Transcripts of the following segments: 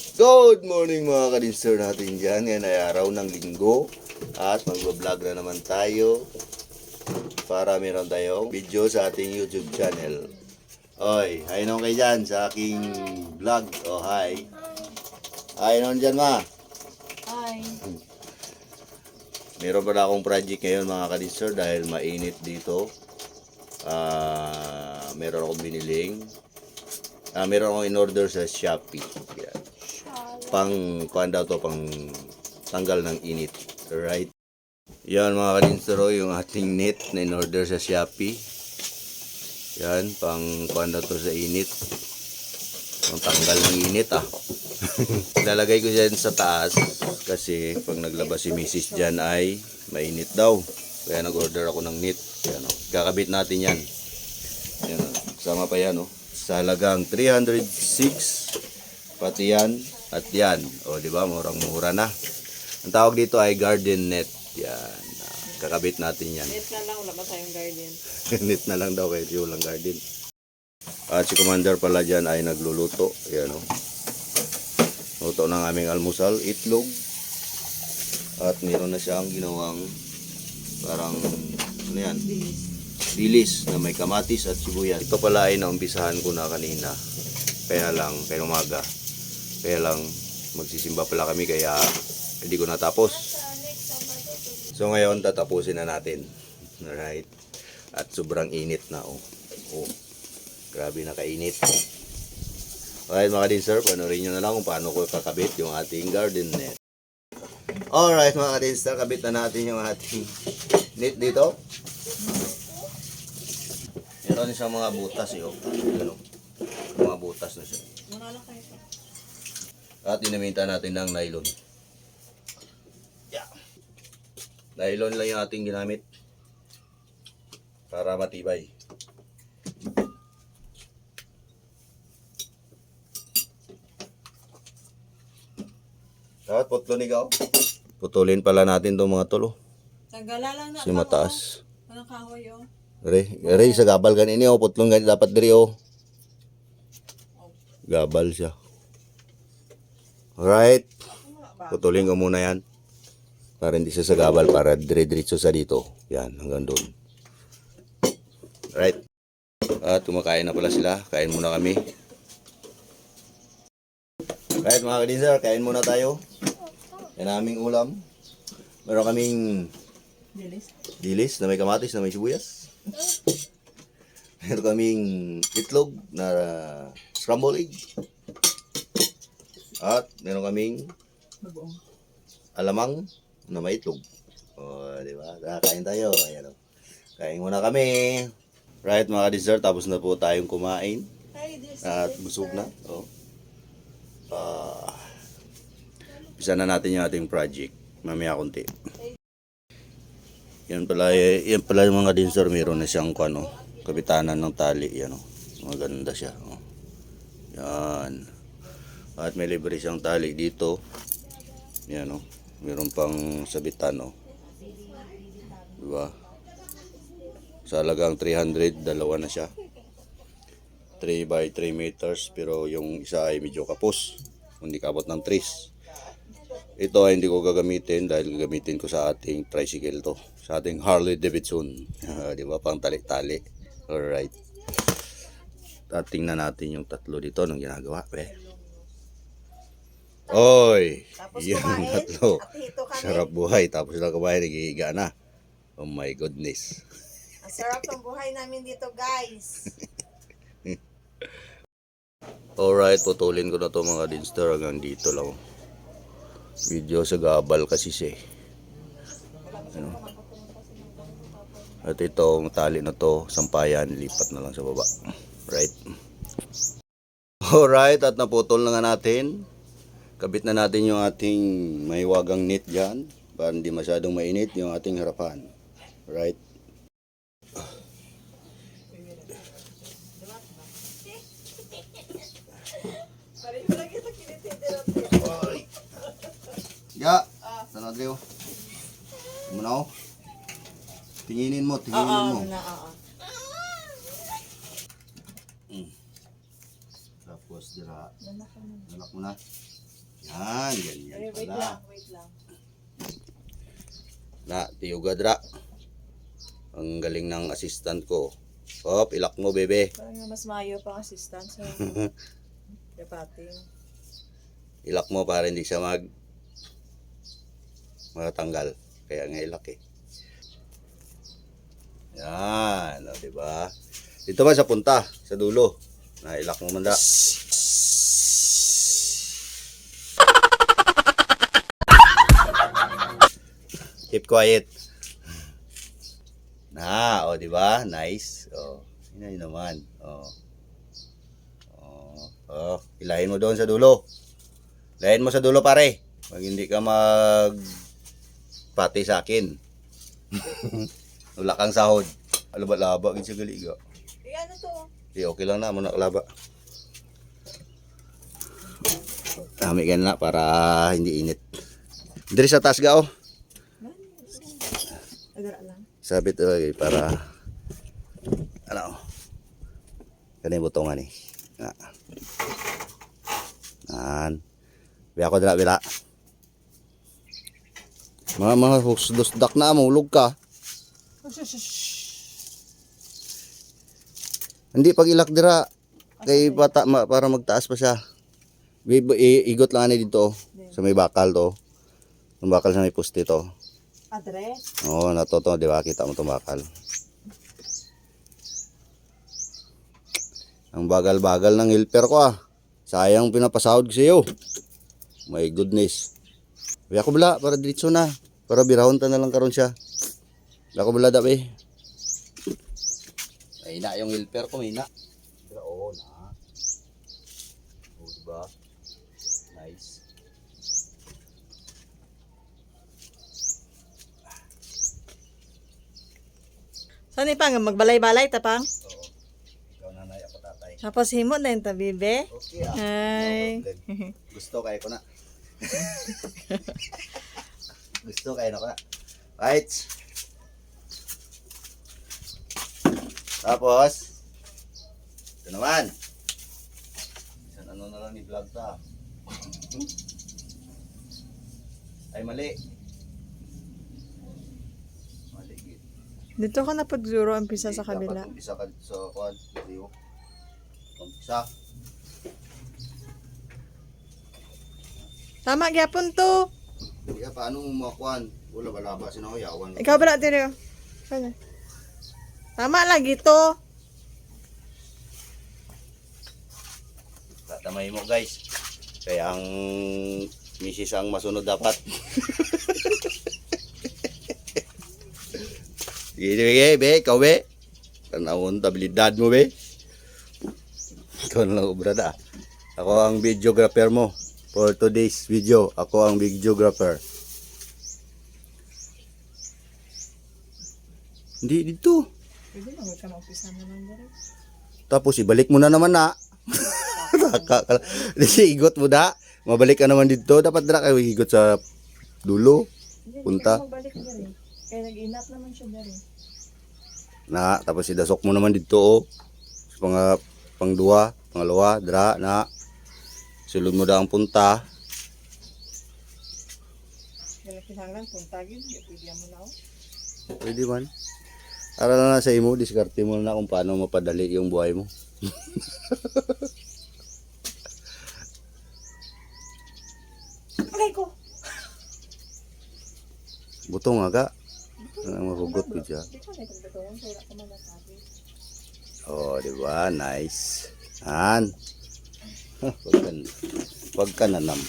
Good morning mga kadinster natin dyan. Ngayon ay araw ng linggo at mag-vlog na naman tayo para meron tayong video sa ating YouTube channel. Oy, hi nung kayo dyan sa aking vlog. Oh, hi. Hi nung dyan ma. Hi. Meron pala akong project ngayon mga kadinster dahil mainit dito. Meron akong biniling. Meron akong in-order sa Shopee. Yan. Pang tanggal ng init. Alright. Yan mga kadinsero, yung ating net na in-order sa Shopee. Yan, pang sa init. Pang tanggal ng init Lalagay ko dyan sa taas kasi pag naglabas si Mrs. dyan ay mainit daw. Kaya nag-order ako ng net. Yan, kakabit natin yan. Yan, sama pa yan. Sa halagang 306 pati yan at yan. O, di ba? Murang-mura na. Ang tawag dito ay garden net. Yan. Kakabit natin yan. Net na lang, wala pa tayong garden. Net na lang daw kahit yung garden. At si Commander pala dyan ay nagluluto. Yan o. Luto ng aming almusal, itlog. At meron na siyang ginawang parang, ano yan? Dilis na may kamatis at sibuyas. Ito pala ay naumpisahan ko na kanina. Kaya lang, kaya umaga. Kaya lang, magsisimba pala kami kaya hindi ko natapos. So ngayon, tatapusin na natin. Alright. At sobrang init na. Oh. Grabe na kainit. Alright mga dinser, panoorin nyo na lang kung paano ko kakabit yung ating garden net. Alright mga dinser, kabit na natin yung ating net dito. Meron siyang mga butas Ano? Mga butas na siya. At dinamitan natin ng nylon. Yeah. Nylon lang yung ating ginamit para matibay. At putulin pala natin itong mga tulo. Tagala lang na. Kasi mataas. Anong kahoy Re, sa gabal ganini putlong ganito dapat diri Gabal siya. Alright. Putulin ko muna yan. Para hindi siya sa gabal, para dire-diretso sa dito. Yan, hanggang doon. Alright. At kumakain na pala sila. Kain muna kami. Alright mga kadinser, kain muna tayo. Yan aming ulam. Meron kaming dilis na may kamatis na may sibuyas. Meron kaming itlog na scrambled egg. At meron kaming alamang na may itlog. O, di ba? Kain tayo. Ayan, kain muna kami. Right mga dessert, tapos na po tayong kumain. At busog na. Bisa na natin yung ating project. Mamaya konti. Yan pala yung mga dinser, meron na siyang kabitanan ng tali. Yan, maganda siya. Yan. At may libre siyang tali dito. Yan meron pang sabitan diba? Sa halagang 300, dalawa na siya. 3 by 3 meters, pero yung isa ay medyo kapos. Hindi kabot ng 3. Ito ay hindi ko gagamitin dahil gagamitin ko sa ating tricycle to. Sa ating Harley Davidson. Diba? Pang tali-tali. Alright. At tingnan natin yung tatlo dito nung ginagawa. Oy! Yan ang tatlo. Sarap buhay. Tapos lang kumain, nagihiga na. Oh my goodness. Ang sarap ng buhay namin dito, guys. Alright, putulin ko na to mga dinster. Hanggang dito lang. Video sa gabal kasi siya. At itong tali na to, sampayan, lipat na lang sa baba. Right? Alright, at naputol na nga natin. Kabit na natin yung ating mahiwagang net dyan para hindi masyadong mainit yung ating harapan. Right? Ya, tanong Adrio. Muna tinginin mo. Tapos dira. Anak mo na. Yan, ganyan Ay, wait pala. lang, wait lang. Na, tiyuga dra. Ang galing ng assistant ko. Hop, ilak mo, bebe. Parang nga mas mayo pang assistant sa kapating. Ilak mo para hindi siya matanggal. Kaya nga ilak eh. Yan, o, diba? Dito ba sa punta, sa dulo. Na ilak mo manda. Keep quiet. Na, o, diba? Nice. O, yun naman. O. Ilahin mo doon sa dulo. Ilahin mo sa dulo, pare. Pag hindi ka pati sa akin. Wala kang sahod. Alaba-laba, gin sa galiga. Eh, ano to? Okay lang na, muna kalaba. Dami ka na para hindi init. Diri sa taas ga, oh. Agara lang. Sabit para ano. Kani butongan eh. Na. Nan. Biya ko dira bila. Mga husdos-dak na mo ulog ka. Hindi pag ilak dira kay bata para magtaas pa siya. Igot lang ani dito sa may bakal to. Yung bakal sa may poste to. Address? Oo, natuto, di ba? Kita mo itong bakal. Ang bagal-bagal ng helper ko ah. Sayang pinapasahod ko sa iyo. My goodness. Biya ko bala, para diretso na. Para birahon ta na lang karon siya. Biya ko bala dabi. Ay na yung helper ko, may na. Oo na. Oo, diba? Nice. Saan pa nga magbalay-balay tapang? Oo. Ikaw nanay, ako tatay. Tapos himo na yung tabibe. Okay ah. Hi. No problem. Gusto kayo ko na. Gusto kayo na ko na. Right. Tapos, ito naman. Isang ano na lang ni vlog ta. Ay mali. Mali. Dito ko na pag-zero ang pisa sa kabila. Dapat umpisa ka sa kwan. Umpisa. Tama gyapon to. Kaya paano mo makuan? Wala balaba sinahuyawan. Ikaw ba dire? Ano? Tama lagi to. Tatamay mo guys. Kaya ang misis ang masunod dapat. Sige, be, ikaw be. Tanawon tabilidad mo be. Ikaw na lang ubrada. Ako ang videographer mo. For today's video, ako ang videographer. Hindi dito. Pwede na, huwag ka mag-upisa na lang dire. Tapos ibalik mo na naman na. Igot mo da. Mabalik ka naman dito. Dapat dira kayo igot sa dulo. Punta. Hindi magbalik dire. Kaya nag-inap naman siya dire. Na, tapos idasok mo naman dito oh. Sa pangduwa, pangalawa, dira na. Sulod mo da ang punta. Kaya kinahanglan puntagin, pwede mo na. Pwede man. Aral na sa imo, diskarte mo na kung paano mapadali yung buhay mo. Aray ko. Buto nga ka. Ang mahugot ko siya. Di ko na itong batuan, so wala ka man nasabi. Oh, di ba? Nice. Han. Wag ka nanam.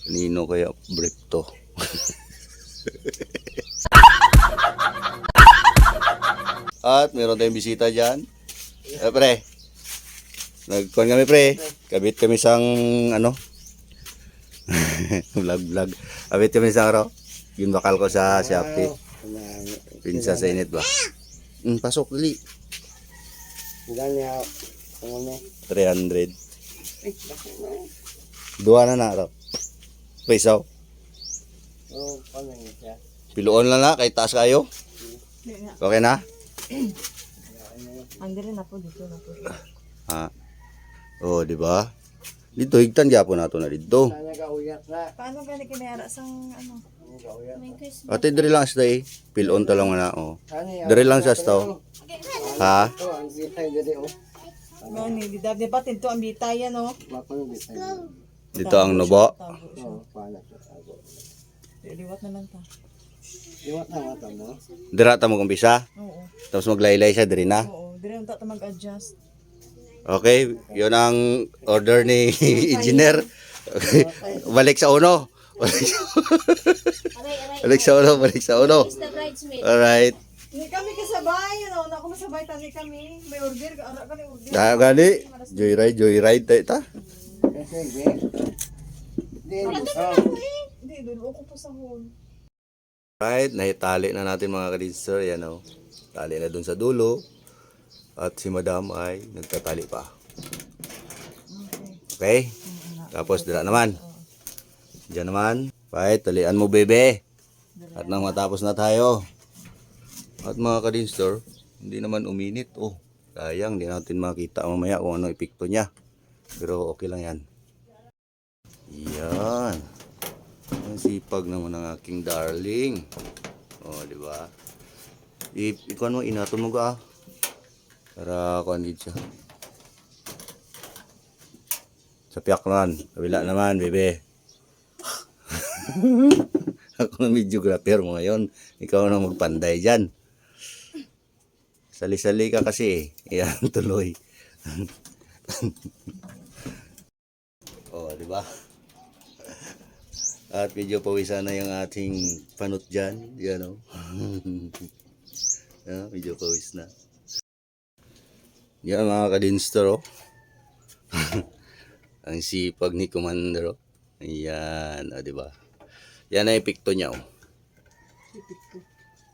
Nino kaya brick to. At meron tayong bisita dyan. Pre. Nagkuhan kami pre. Kabit kami sang ano. Vlog. Kabit kami sang araw. Ginbakal ko sa Shopee. Pinsa sa init ba? Pasok dali. Ganya, ano 300. Dua na raw. Peso. oh, ano siya? Piluon lang na, kay taas kayo. Hindi nga. Okay na? Ang dire na po dito na po. Ha. Oh, di ba? Dito, higtan gyapon nato na dito. Sana gauyat na. Paano gani kinayara sang ano? Ano gauyat? Ate, diri lang sa day. Pilon ta lang na, oh. Ani, Diri lang sa to. Ha? ito, ang bitay diri, oh. Gani, di ba tinto ang bitay yan, oh. Bakong bitay. Dito ang nubo. Tago siya. Oh, paano siya tago. Liwat na lang ta. Iwat na mata mo. Dira ta mo kumpisa. Oo. Tapos maglaylay siya diri na. Oo, dire ta mag-adjust. Okay, yun ang order ni engineer. Okay. Balik sa uno. Balik sa uno, balik sa uno. Alright. Ni kami kasabay, ano, na ako masabay tani kami. May order, ara ka ni order. Gani, joyride tayo ta. Sige. Di, oh. Hindi, dulo ko pa sa hall. Right, nahitali na natin mga kadinser. Yan o. Tali na dun sa dulo. At si madam ay nagtatali pa. Okay? Tapos dira naman. Diyan naman. Right, talian mo bebe. At nang matapos na tayo. At mga kadinser, hindi naman uminit. Oh, sayang, hindi natin makita mamaya kung ano epekto niya. Pero okay lang yan. Yan. Ang sipag naman ng aking darling. Oh, di ba? Ikaw mo, inaton mo ka. Para kuanid siya. Sa piyaklan. Kabila naman, bebe. Ako na videographer mo ngayon. Ikaw na magpanday dyan. Sali-sali ka kasi eh. Yan, tuloy. Oh, di ba? At medyo pawisan na yung ating panot dyan. Yan o. Medyo pawis na. Yan mga kadinster, oh. Ang sipag ni Commander, oh. Ayan, di ba? Yan ang epekto niya, oh.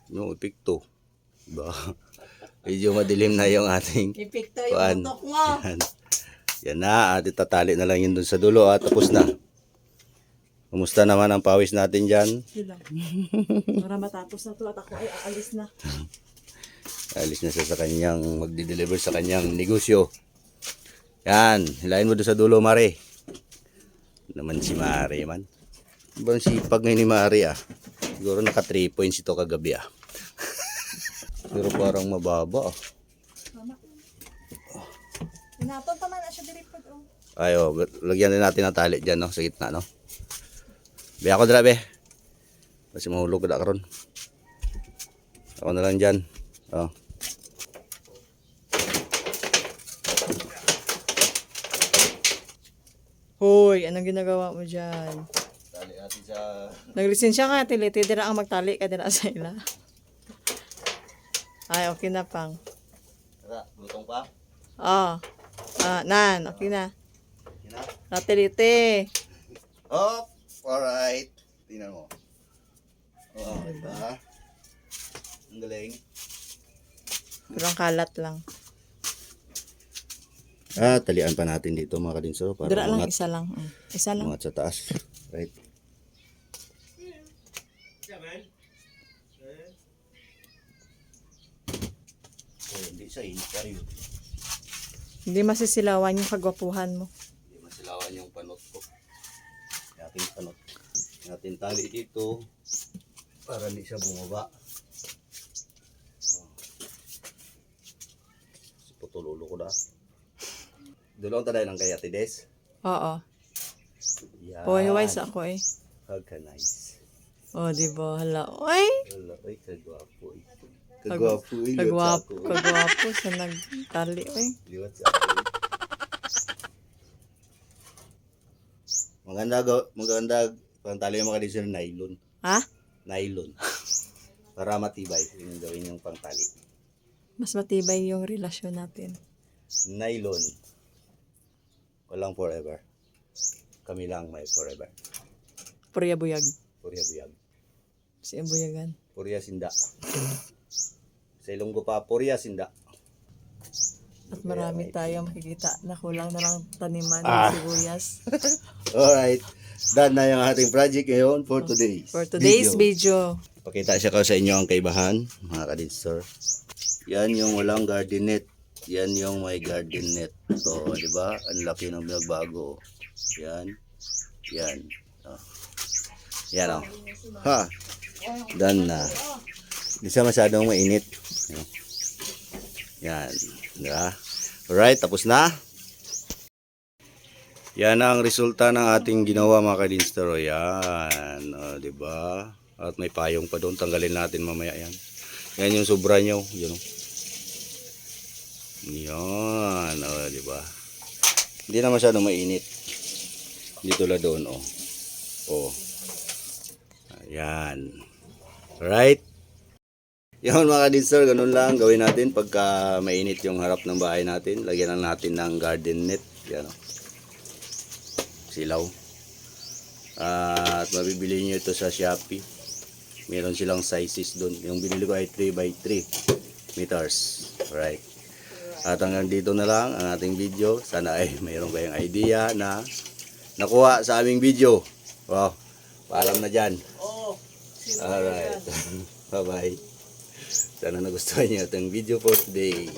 No, epekto. Diba? Medyo madilim na yung ating Epekto kuan. yung utok mo. Yan na, at itatali na lang yun dun sa dulo at tapos na. Kumusta naman ang pawis natin dyan? Sila. Para matapos na to at ako ay aalis na. Alis na siya sa kanyang, magdi-deliver sa kanyang negosyo. Yan, hilahin mo doon sa dulo, Mare. Naman si Mare, man. Ibang sipag ngayon ni Mare, ah. Siguro naka 3 points ito kagabi, ah. Pero parang mababa, ah. Inaton pa man na siya diri pud, oh. Ay, oh, lagyan din natin ng tali dyan, no? Sa gitna, no? Be ako dira, be. Kasi mahulog ka da karon. Ako na lang dyan. Oh. Hoy, anong ginagawa mo dyan? Tali natin sa... Naglisensya ka, tiliti, dira ang magtali ka dira sa ila. Ay, okay na pang. Tara, lutong pa. Oh. Nan, okay na. Yan na. Natiliti. Oh, alright. Tingnan mo. Oh, diba? Ang galing. Pero ang kalat lang. Talian pa natin dito mga kadinsero para Dira lang, umangat, isa lang. Isa lang. umangat sa taas. Right. Oh, hindi sa interior. Hindi masisilawan yung kagwapuhan mo. Hindi masilawan yung panot ko. Yung ating panot. Yung ating tali dito para hindi siya bumaba. Putululo ko na. Dulong taday lang kay Ate Des. Oo. Yan. Pawai-wise ako eh. Organize. Oh, di ba? Hala. Oy! Wala, ay, kagwapo eh. Kagwapo eh. Kagwapo. Kagwapo sa nagtali eh. Liwat sa ako. Maganda, pantali yung mga design nylon. Ha? Nylon. Para matibay. Yun yung gawin yung pantali. Mas matibay yung relasyon natin. Nylon. Walang forever. Kami lang may forever. Purya buyag. Purya buyag. Si buyagan. Purya sinda. Sa Ilonggo pa, purya sinda. At marami tayong makikita na kulang na lang taniman ng sibuyas. Alright. Done na yung ating project ngayon for today's For today's video. Pakita siya ko sa inyo ang kaibahan, mga kadinster. Yan yung walang garden net. Yan yung may garden net. So, di ba? Ang laki ng pinagbago. Yan. Yan. Oh. Yan oh. Ha. Done na. Hindi siya masyadong mainit. Yan. Diba? Alright, tapos na. Yan ang resulta ng ating ginawa mga kadinstero. Yan. O, diba? At may payong pa doon. Tanggalin natin mamaya yan. Yan yung sobra nyo. Yan o. Yan. O, diba? Hindi na masyadong mainit. Hindi tulad doon. O. O. Ayan. Alright. Yan mga kadinster, ganun lang gawin natin pagka mainit yung harap ng bahay natin. Lagyan lang natin ng garden net. Yan o. Silaw. At mabibili nyo ito sa Shopee. Meron silang sizes doon. Yung binili ko ay 3x3 meters. Right. At hanggang dito na lang ang ating video. Sana ay mayroon kayong idea na nakuha sa aming video. Wow. Paalam na dyan. Alright. Bye-bye. Sana nagustuhan niyo itong video for today.